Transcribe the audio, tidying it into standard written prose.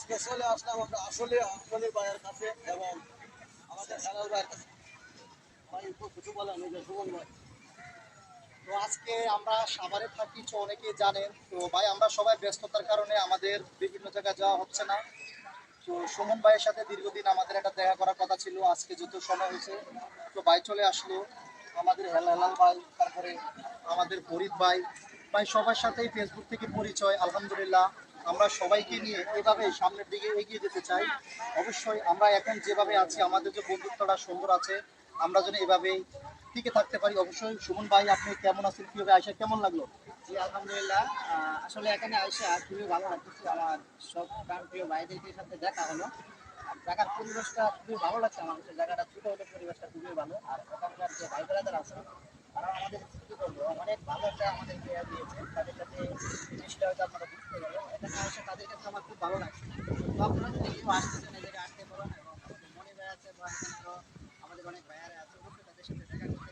আজকে চলে আসলাম আমরা আসলে আঞ্চলিক ভাইয়ের কাছে এবং আমাদের হেলাল ভাইয়ের কাছে। ভাই একটু কিছু বলেন, এই যে সুমন ভাই। তো আজকে আমরা সাভারে থাকি, তো অনেকেই জানেন। তো ভাই আমরা সবাই ব্যস্ততার কারণে আমাদের বিভিন্ন জায়গায় যাওয়া হচ্ছে না। তো সুমন ভাইয়ের সাথে দীর্ঘদিন আমাদের একটা দেখা করার কথা ছিল, আজকে যেহেতু সময় হয়েছে তো ভাই চলে আসলো। আমাদের হেলাল ভাই, তারপরে আমাদের ফরিদ ভাই, ভাই সবার সাথেই ফেসবুক থেকে পরিচয়। আলহামদুলিল্লাহ আমরা সবাইকে নিয়ে এভাবে সামনের দিকে এগিয়ে যেতে চাই। অবশ্যই আমরা এখন যেভাবে আছি, আমাদের যে বন্ধুত্বটা সুন্দর আছে, আমরা যেন এভাবেই টিকে থাকতে পারি। অবশ্যই সুমন ভাই, আপনি কেমন আছেন, কিভাবে আইসা কেমন লাগলো? জি আলহামদুলিল্লাহ। আসলে এখানে আইসা খুবই ভালো লাগতেছে। আমার সব প্রিয় ভাইদেরকে সাথে দেখা হলো। আর জায়গার পরিবেশটা খুবই ভালো লাগছে আমার কাছে। জায়গাটা ছোট হলে পরিবেশটা খুবই ভালো। আর ওখানকার যে ভাই ব্রাদার আছে তারা আমাদের কি করবো অনেক ভালো একটা আমাদের প্লেয়ার দিয়েছে। তাদের সাথে জিনিসটা হয়তো আপনারা বুঝতে পারবেন। এখানে এসে তাদের কাছে আমার খুব ভালো লাগছে। তো আপনারা যদি কেউ আসতেছেন এই জায়গায় আসতে পারেন এবং আমাদের মনি ভাই আছে বা এখানে আরো আমাদের অনেক ভাইয়ারা আছে, অবশ্যই তাদের সাথে দেখা করতে